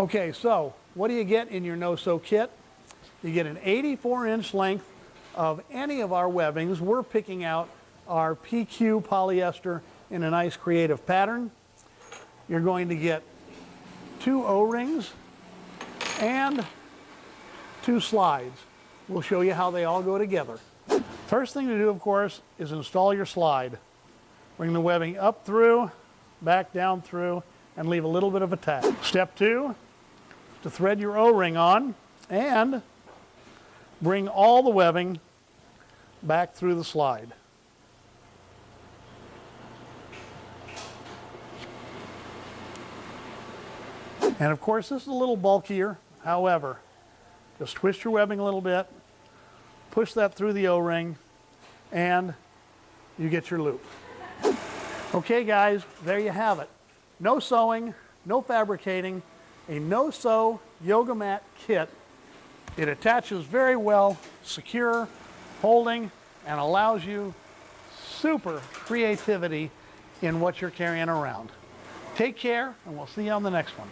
Okay, so what do you get in your no-sew kit? You get an 84-inch length of any of our webbings. We're picking out our PQ polyester in a nice creative pattern. You're going to get 2 O-rings and 2 slides. We'll show you how they all go together. First thing to do, of course, is install your slide. Bring the webbing up through, back down through, and leave a little bit of a tack. Step 2, to thread your O-ring on and bring all the webbing back through the slide. And of course, this is a little bulkier. However, just twist your webbing a little bit, push that through the O-ring, and you get your loop. Okay guys, there you have it. No sewing, no fabricating, a no-sew yoga mat kit. It attaches very well, secure, holding, and allows you super creativity in what you're carrying around. Take care, and we'll see you on the next one.